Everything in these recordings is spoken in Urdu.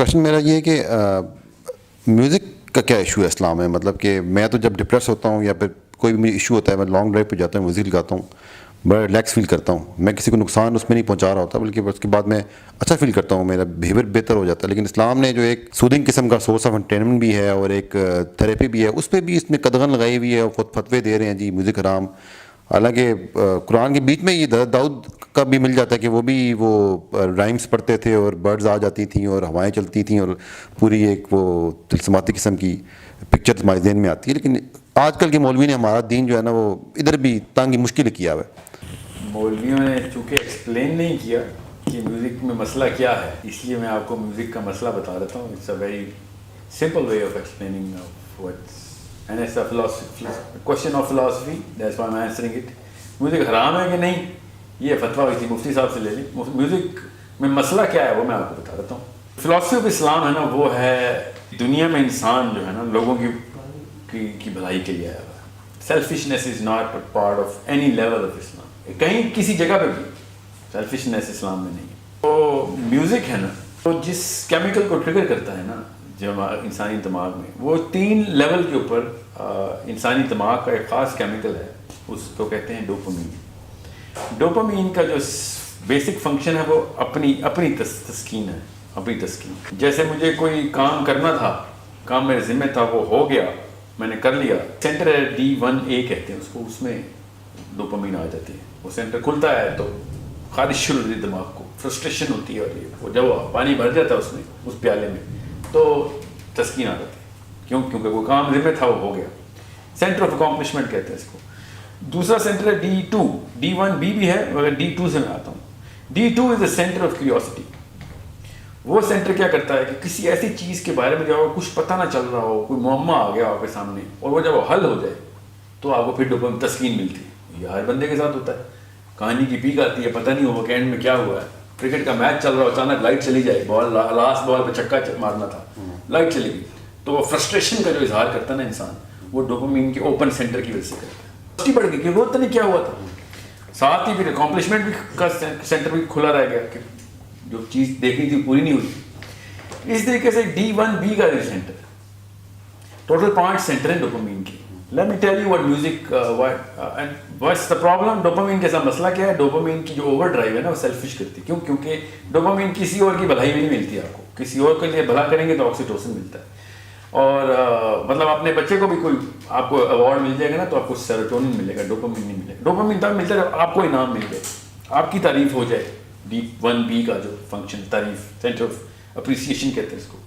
کوشچن میرا یہ ہے کہ میوزک کا کیا ایشو ہے اسلام میں؟ مطلب کہ میں تو جب ڈپریس ہوتا ہوں یا پھر کوئی بھی ایشو ہوتا ہے، میں لانگ ڈرائیو پہ جاتا ہوں، میوزک لگاتا ہوں، بڑا ریلیکس فیل کرتا ہوں. میں کسی کو نقصان اس میں نہیں پہنچا رہا ہوتا، بلکہ اس کے بعد میں اچھا فیل کرتا ہوں، میرا بیہیویئر بہتر ہو جاتا ہے. لیکن اسلام نے جو ایک سودنگ قسم کا سورس آف انٹرٹینمنٹ بھی ہے اور ایک تھراپی بھی ہے، اس پہ بھی اس نے قدغن لگائی ہوئی ہے اور خود فتوے دے رہے ہیں جی میوزک حرام. حالانکہ قرآن کے بیچ میں یہ داؤد کا بھی مل جاتا ہے کہ وہ رائمز پڑھتے تھے اور برڈز آ جاتی تھیں اور ہوائیں چلتی تھیں اور پوری ایک وہ تلسماتی قسم کی پکچر ہمارے ذہن میں آتی ہے. لیکن آج کل کے مولوی نے ہمارا دین جو ہے نا وہ ادھر بھی تانگی مشکل کیا ہوا ہے. مولویوں نے چونکہ ایکسپلین نہیں کیا کہ میوزک میں مسئلہ کیا ہے، اس لیے میں آپ کو میوزک کا مسئلہ بتا دیتا ہوں. It's a very simple way of explaining what's and it's a question of philosophy, that's why I am answering it. Music حرام ہے کہ نہیں، یہ فتویٰ کسی مفتی صاحب سے لے لیں. میوزک میں مسئلہ کیا ہے وہ میں آپ کو بتا دیتا ہوں. فلاسفی آف اسلام ہے نا، وہ ہے دنیا میں انسان جو ہے نا لوگوں کی بھلائی کے لیے آیا ہوا ہے. Selfishness is not a part of any level of Islam. کہیں کسی جگہ پہ بھی سیلفشنیس اسلام میں نہیں. تو میوزک ہے نا، تو جس کیمیکل کو ٹریگر کرتا ہے نا جو انسانی دماغ میں، وہ 3 لیول کے اوپر انسانی دماغ کا ایک خاص کیمیکل ہے، اس کو کہتے ہیں ڈوپامین. ڈوپامین کا جو بیسک فنکشن ہے وہ اپنی تسکین ہے، اپنی تسکین. جیسے مجھے کوئی کام کرنا تھا، کام میرے ذمہ تھا، وہ ہو گیا، میں نے کر لیا. سینٹر ہے D1A کہتے ہیں اس کو، اس میں ڈوپامین آ جاتی ہے. وہ سینٹر کھلتا ہے تو خارش شروع ہوتی ہے دماغ کو، فرسٹریشن ہوتی ہے، اور وہ جب پانی بھر جاتا ہے اس میں، اس پیالے میں، تو تسکین آ جاتی ہے. کیونکہ وہ کام ذمہ تھا وہ ہو گیا. سینٹر آف اکامپلشمنٹ کہتے ہیں اس کو. دوسرا سینٹر ہے D2. D1B بھی ہے مگر D2 سے میں آتا ہوں. D2 is a centre of curiosity. وہ سینٹر کیا کرتا ہے کہ کسی ایسی چیز کے بارے میں جب آپ کو کچھ پتہ نہ چل رہا ہو، کوئی معمہ آ گیا آپ کے سامنے، اور وہ جب وہ حل ہو جائے تو آپ کو پھر ڈوپامین تسکین ملتی ہے. یہ ہر بندے کے ساتھ ہوتا ہے. کہانی کی پیک آتی ہے، پتہ نہیں ہوا کہ اینڈ میں کیا ہوا ہے. کرکٹ کا میچ چل رہا ہو، اچانک لائٹ چلی جائے، بال لاسٹ بال پہ چھکا مارنا تھا، لائٹ چلی گئی، تو وہ فرسٹریشن کا جو اظہار کرتا ہے نا انسان، وہ ڈوپامین کے اوپن سینٹر کی وجہ سے کرتا ہے. بڑھ گئی کہ وہ پتہ نہیں کیا ہوا تھا. ساتھ ہی پھر اکامپلشمنٹ بھی کا سینٹر بھی کھلا رہ گیا کہ جو چیز دیکھنی تھی پوری نہیں ہوئی. اس طریقے سے D1B کا جو سینٹر ہے، ٹوٹل 5 سینٹر ہیں ڈوپامین کے. Let me tell you what music, and what's the problem. Dopamine کے ساتھ مسئلہ کیا ہے؟ ڈوپامین کی جو اوور ڈرائیو ہے نا وہ سیلفش کرتی ہے. کیوں؟ کیونکہ ڈوپامین کسی اور کی بھلائی بھی نہیں ملتی آپ کو. کسی اور کے لیے بھلا کریں گے تو آکسیٹوسن ملتا ہے. اور مطلب اپنے بچے کو بھی کوئی آپ کو ایوارڈ مل جائے گا نا تو آپ کو سیروٹونن ملے گا، ڈوپامین نہیں ملے گا. ڈوپامین تب ملتا ہے جب آپ کو انعام مل جائے، آپ کی تعریف ہو جائے. D1B کا جو فنکشن، تعریف، سینٹر آف اپریسیشن کہتے ہیں اس کو.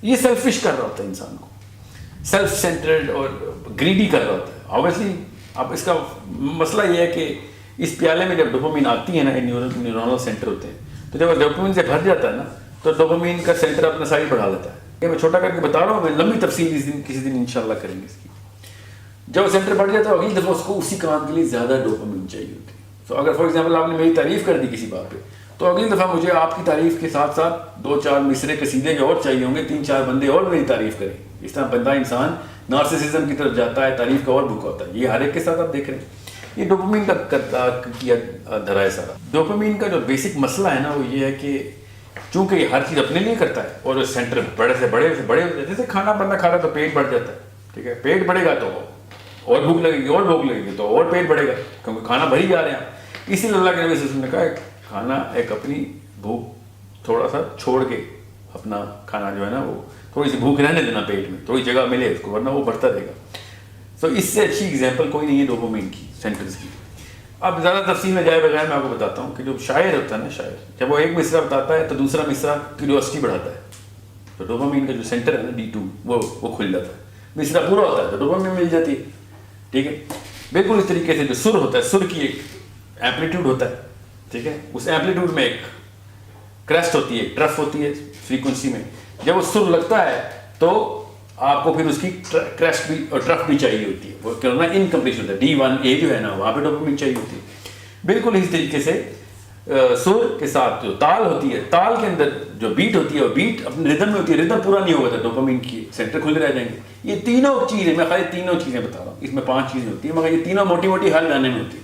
یہ سیلفش کر رہا ہوتا ہے انسان کو، سیلف سینٹرڈ اور گریڈی کر رہا ہوتا ہے. آبویسلی اب اس کا مسئلہ یہ ہے کہ اس پیالے میں جب ڈوپامین آتی ہے نا، نیورونل سینٹر ہوتے ہیں، تو جب ڈوپامین سے بھر جاتا ہے نا تو ڈوپامین کا سینٹر اپنا سائز بڑھا لیتا ہے. یہ میں چھوٹا کر کے بتا رہا ہوں، میں لمبی تفصیل کسی دن انشاءاللہ کریں گے اس کی. جب وہ سینٹر بڑھ جاتا ہے اگلی دفعہ اس کو اسی کام کے لیے زیادہ ڈوپامین چاہیے ہوتی ہے. تو اگر فار ایگزامپل آپ نے میری تعریف کر دی کسی بات پہ، تو اگلی دفعہ مجھے آپ کی تعریف کے ساتھ ساتھ 2-4 مصرے قصیدے جو اور چاہیے ہوں گے، 3-4 بندے اور میری تعریف کریں. اس طرح بندہ انسان نارسسزم کی طرف جاتا ہے، تعریف کا اور بھوکا ہوتا ہے. یہ ہر ایک کے ساتھ آپ دیکھ رہے ہیں. یہ ڈوپامین کا کیا دھرا ہے سارا. ڈوپامین کا جو بیسک مسئلہ ہے نا وہ یہ ہے کہ چونکہ یہ ہر چیز اپنے لیے کرتا ہے اور سینٹر بڑے سے بڑے ہوتے ہیں. جیسے کھانا بندہ کھا رہا ہے تو پیٹ بڑھ جاتا ہے، ٹھیک ہے، پیٹ بڑھے گا تو اور بھوک لگے گی، اور بھوک لگے گی تو اور پیٹ بڑھے گا، کیونکہ کھانا بھر ہی جا رہے ہیں. اسی لیے اللہ کے نبی صلی اللہ علیہ وسلم نے کہا کھانا ایک اپنی بھوک تھوڑا سا چھوڑ کے اپنا کھانا جو ہے نا وہ تھوڑی سی بھوک رہنے دینا، پیٹ میں تھوڑی جگہ ملے اس کو، ورنہ وہ بڑھتا رہے گا. تو اس سے اچھی ایگزامپل کوئی نہیں ہے ڈوپامین کی سینٹرز کی. اب زیادہ تفصیل میں جائے بغیر میں آپ کو بتاتا ہوں کہ جو شاعر ہوتا ہے نا، شاعر جب وہ ایک مصرع بتاتا ہے تو دوسرا مصرع کیوریوسٹی بڑھاتا ہے. تو ڈوپامین کا جو سینٹر ہے نا D2 وہ کھل جاتا ہے. مصرع پورا ہوتا ہے تو ڈوپامین مل جاتی ہے، ٹھیک ہے. بالکل اس طریقے سے جو سر ہوتا ہے، سر کی ایک ایمپلیٹیوڈ ہوتا ہے، ٹھیک ہے. اس ایمپلیٹیوڈ میں ایک کریسٹ ہوتی ہے، ٹرف ہوتی ہے فریکوینسی میں. جب وہ سر لگتا ہے تو آپ کو پھر اس کی کریسٹ بھی اور ٹرف بھی چاہیے ہوتی ہے. وہ کرنا انکمپلیٹ ہوتا ہے. D1A جو ہے نا وہاں پہ ڈوپامین چاہیے ہوتی ہے. بالکل اسی طریقے سے سر کے ساتھ جو تال ہوتی ہے، تال کے اندر جو بیٹ ہوتی ہے وہ بیٹ اپنے ردم میں ہوتی ہے. ردم پورا نہیں ہوگا تو ڈوپامین کی سینٹر کھلے رہ جائیں گے. یہ تینوں چیزیں، میں خالی 3 چیزیں بتا رہا ہوں، اس میں 5 چیزیں ہوتی ہیں مگر یہ تینوں موٹی موٹی ہر گانے میں ہوتی ہے.